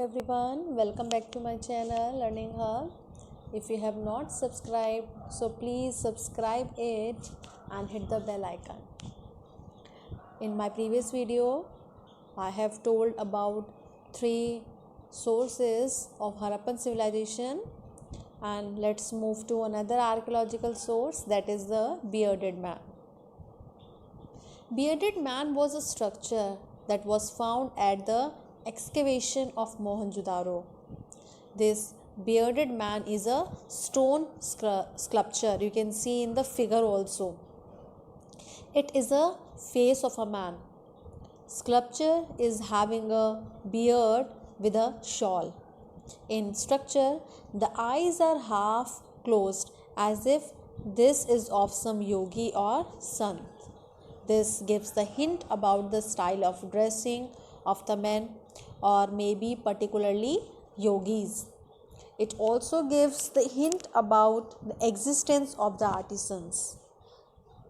everyone, welcome back to my channel Learning Hub. If you have not subscribed, so please subscribe it and hit the bell icon. In my previous video, I have told about 3 sources of Harappan civilization, and let's move to another archaeological source, that is the bearded man. Bearded man was a structure that was found at the excavation of Mohenjo-daro. This bearded man is a stone sculpture. You can see in the figure also. It is a face of a man. Sculpture is having a beard with a shawl. In structure, the eyes are half closed as if this is of some yogi or sant. This gives the hint about the style of dressing of the men, or maybe particularly yogis. It also gives the hint about the existence of the artisans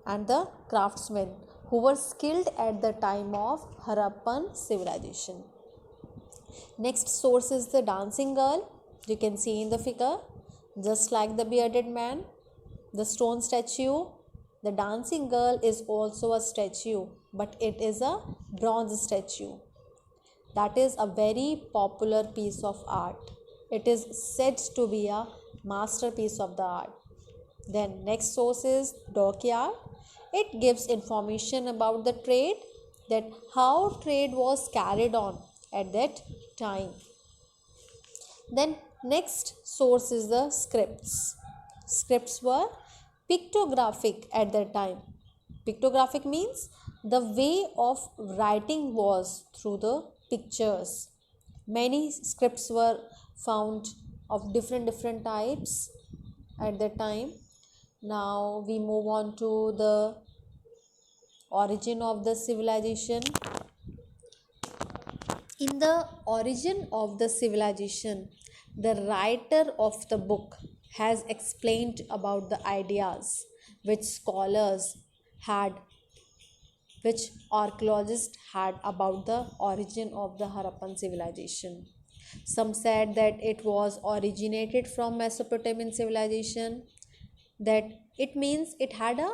and the craftsmen who were skilled at the time of Harappan civilization. Next source is the dancing girl. You can see in the figure, just like the bearded man, the stone statue. The dancing girl is also a statue, but it is a bronze statue. That is a very popular piece of art. It is said to be a masterpiece of the art. Then next source is dockyard. It gives information about the trade, that how trade was carried on at that time. Then next source is the scripts. Scripts were pictographic at that time. Pictographic means the way of writing was through the pictures. Many scripts were found of different types at that time. Now we move on to the origin of the civilization. In the origin of the civilization, the writer of the book has explained about the ideas which scholars had, which archaeologists had about the origin of the Harappan civilization. Some said that it was originated from Mesopotamian civilization, that it means it had a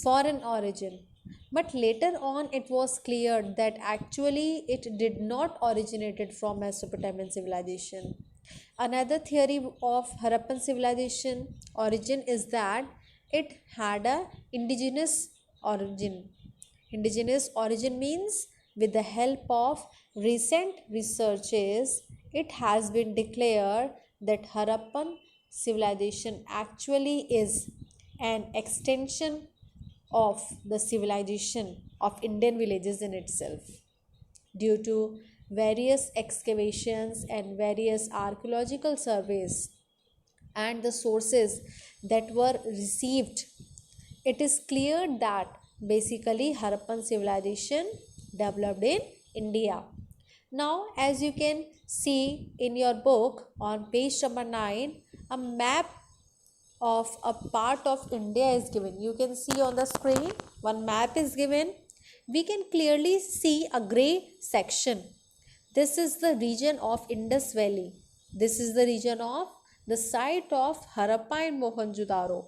foreign origin. But later on it was cleared that actually it did not originated from Mesopotamian civilization. Another theory of Harappan civilization origin is that it had a indigenous origin. Indigenous origin means with the help of recent researches, it has been declared that Harappan civilization actually is an extension of the civilization of Indian villages in itself, due to various excavations and various archaeological surveys and the sources that were received. It is clear that basically Harappan civilization developed in India. Now, as you can see in your book on page number 9, a map of a part of India is given. You can see on the screen one map is given. We can clearly see a grey section. This is the region of Indus Valley. This is the region of the site of Harappa and Mohenjo-daro,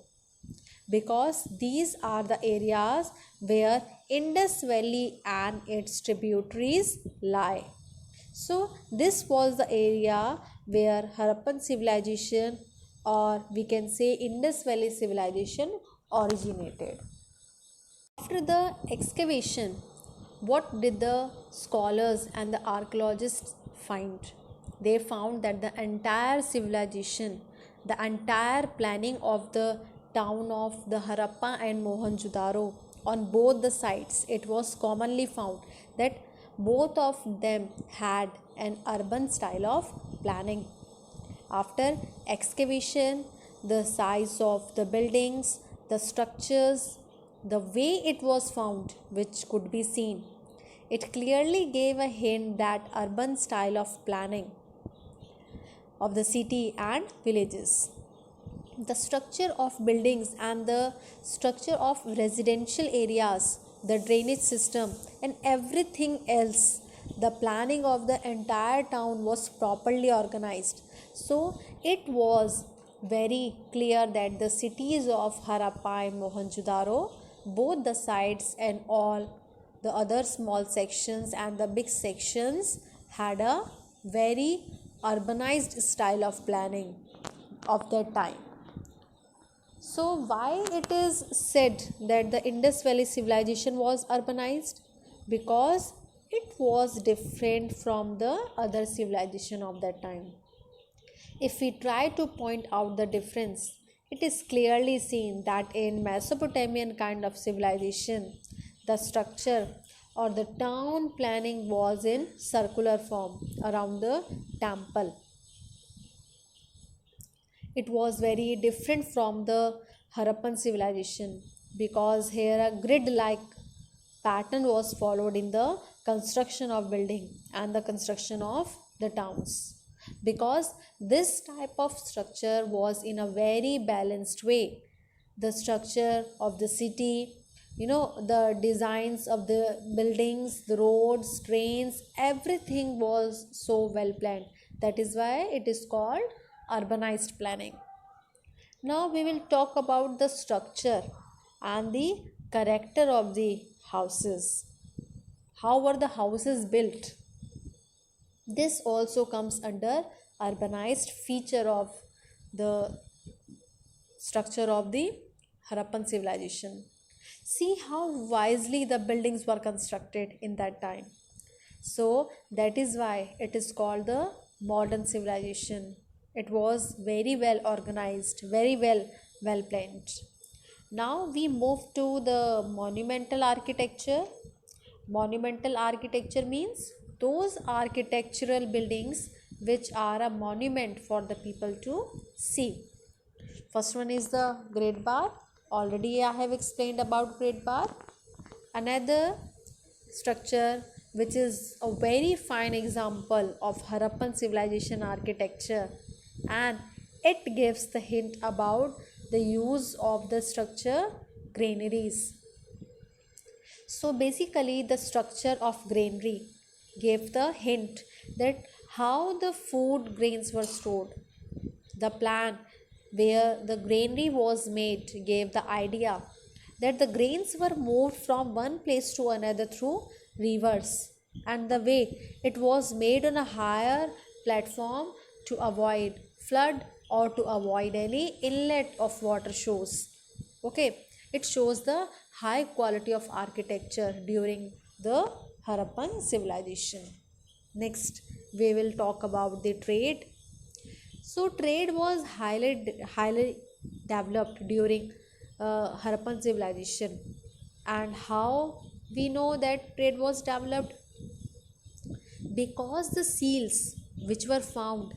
because these are the areas where Indus Valley and its tributaries lie. So this was the area where Harappan civilization, or we can say Indus Valley civilization, originated. After the excavation, what did the scholars and the archaeologists find? They found that the entire civilization, the entire planning of the town of the Harappa and Mohenjo-daro on both the sides, it was commonly found that both of them had an urban style of planning. After excavation, the size of the buildings, the structures, the way it was found, which could be seen, it clearly gave a hint that urban style of planning of the city and villages. The structure of buildings and the structure of residential areas, the drainage system and everything else The planning of the entire town was properly organized. So it was very clear that the cities of Harappa and Mohenjo-daro, both the sides and all the other small sections and the big sections, had a very urbanized style of planning of that time. So why it is said that the Indus Valley civilization was urbanized? Because it was different from the other civilization of that time. If we try to point out the difference, it is clearly seen that in Mesopotamian kind of civilization, the structure or the town planning was in circular form around the temple. It was very different from the Harappan civilization because here a grid like pattern was followed in the construction of building and the construction of the towns, because this type of structure was in a very balanced way. The structure of the city, the designs of the buildings, the roads, trains, everything was so well planned. That is why it is called urbanized planning. Now we will talk about the structure and the character of the houses. How were the houses built? This also comes under urbanized feature of the structure of the Harappan civilization. See how wisely the buildings were constructed in that time. So that is why it is called the modern civilization. It was very well organized, very well planned. Now we move to the monumental architecture. Monumental architecture means those architectural buildings which are a monument for the people to see. First one is the Great Bar. Already I have explained about Great Bar. Another structure which is a very fine example of Harappan civilization architecture, and it gives the hint about the use of the structure granaries. So basically the structure of granary gave the hint that how the food grains were stored. The plan where the granary was made gave the idea that the grains were moved from one place to another through rivers, and the way it was made on a higher platform to avoid flood or to avoid any inlet of water shows. Okay, it shows the high quality of architecture during the Harappan civilization. Next, we will talk about the trade. So trade was highly developed during Harappan civilization. And how we know that trade was developed? Because the seals which were found,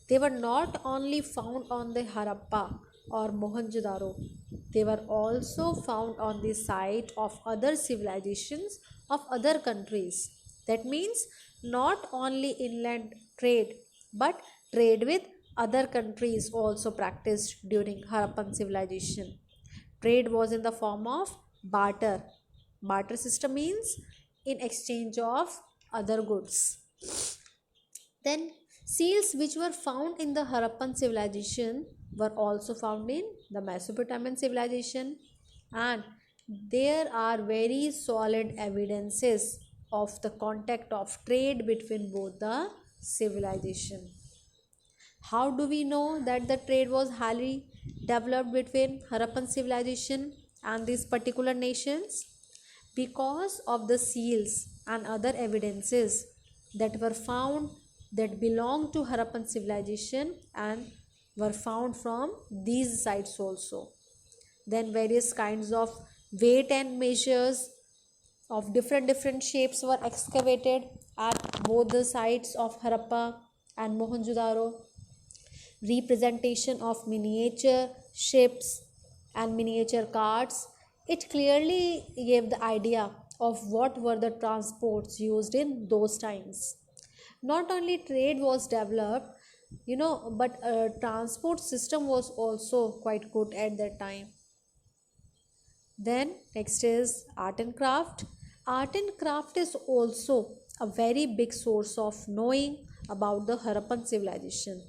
they were not only found on the Harappa or Mohenjo-daro, they were also found on the site of other civilizations of other countries. That means not only inland trade, but trade with other countries also practiced during Harappan civilization. Trade was in the form of barter. Barter system means in exchange of other goods. Then seals which were found in the Harappan civilization were also found in the Mesopotamian civilization, and there are very solid evidences of the contact of trade between both the civilization. How do we know that the trade was highly developed between Harappan civilization and these particular nations? Because of the seals and other evidences that were found that belong to Harappan civilization and were found from these sites also. Then various kinds of weight and measures of different shapes were excavated at both the sites of Harappa and Mohenjo-daro. Representation of miniature ships and miniature carts, it clearly gave the idea of what were the transports used in those times. Not only trade was developed, but transport system was also quite good at that time. Then next is art and craft. Art and craft is also a very big source of knowing about the Harappan civilization.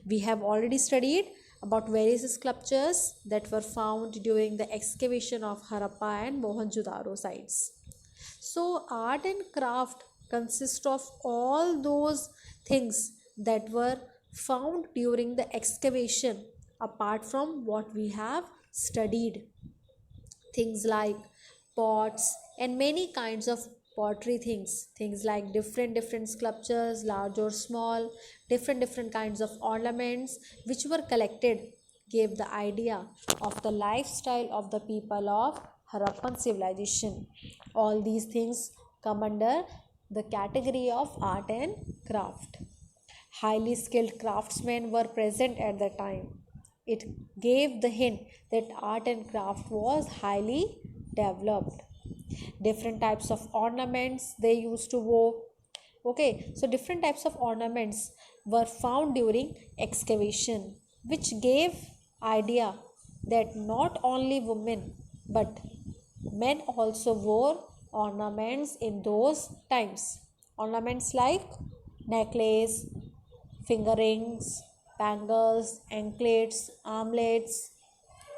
We have already studied about various sculptures that were found during the excavation of Harappa and Mohenjo-daro sites. So, art and craft consist of all those things that were found during the excavation, apart from what we have studied. Things like pots and many kinds of pottery things like different sculptures, large or small, different kinds of ornaments which were collected, gave the idea of the lifestyle of the people of Harappan civilization. All these things come under the category of art and craft. Highly skilled craftsmen were present at the time. It gave the hint that art and craft was highly developed. Different types of ornaments they used to wear. Okay, so different types of ornaments were found during excavation, which gave idea that not only women but men also wore ornaments in those times. Ornaments like necklace, finger rings, bangles, anklets, armlets,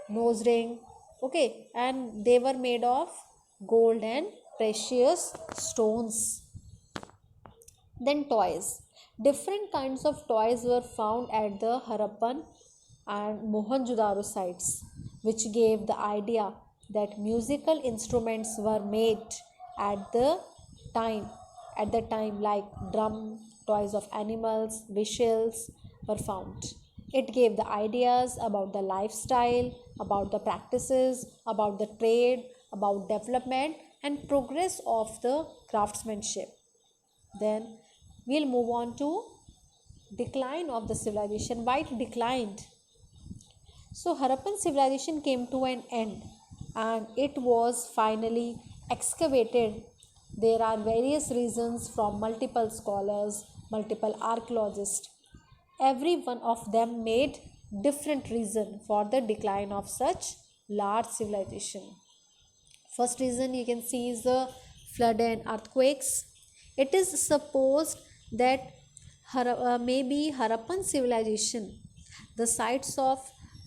nose ring. Okay, and they were made of gold and precious stones. Then toys. Different kinds of toys were found at the Harappan and Mohenjo-daro sites, which gave the idea that musical instruments were made at the time. At the time, like drum, toys of animals, whistles were found. It gave the ideas about the lifestyle, about the practices, about the trade, about development and progress of the craftsmanship. Then we'll move on to decline of the civilization. Why it declined? So Harappan civilization came to an end and it was finally excavated. There are various reasons from multiple scholars, multiple archaeologists. Every one of them made different reason for the decline of such large civilization. First reason you can see is the flood and earthquakes. It is supposed that maybe Harappan civilization, the sites of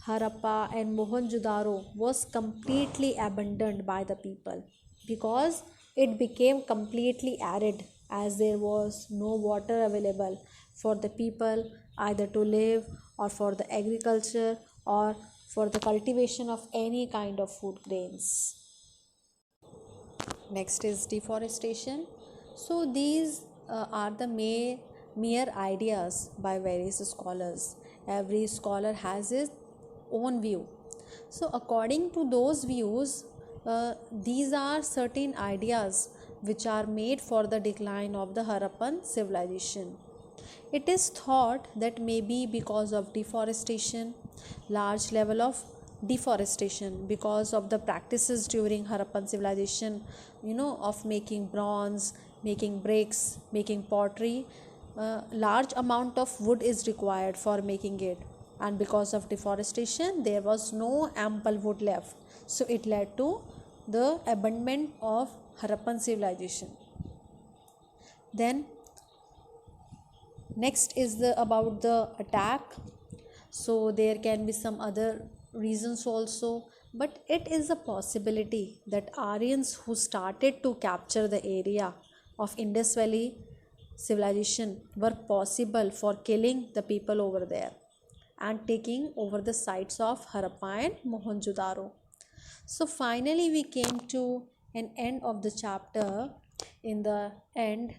Harappa and Mohenjo-daro was completely abandoned by the people because it became completely arid as there was no water available for the people either to live or for the agriculture or for the cultivation of any kind of food grains. Next is deforestation. So these are the mere ideas by various scholars. Every scholar has his own view. So according to those views, these are certain ideas which are made for the decline of the Harappan civilization. It is thought that maybe because of deforestation, large level of deforestation, because of the practices during Harappan civilization, of making bronze, making bricks, making pottery, large amount of wood is required for making it, and because of deforestation there was no ample wood left, so it led to the abandonment of Harappan civilization. Then next is about the attack. So there can be some other reasons also, but it is a possibility that Aryans who started to capture the area of Indus Valley civilization were possible for killing the people over there and taking over the sites of Harappa and Mohenjo-daro. So finally we came to an end of the chapter. In the end,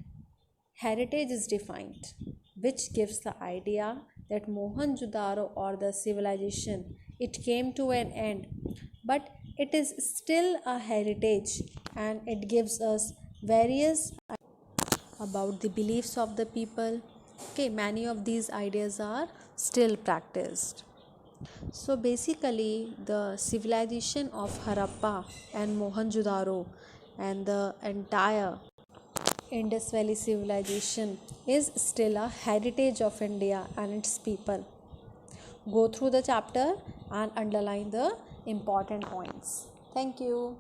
heritage is defined, which gives the idea that Mohenjo-daro or the civilization, it came to an end, but it is still a heritage and it gives us various about the beliefs of the people. Okay, many of these ideas are still practiced. So basically, the civilization of Harappa and Mohenjo-daro and the entire Indus Valley civilization is still a heritage of India and its people. Go through the chapter and underline the important points. Thank you.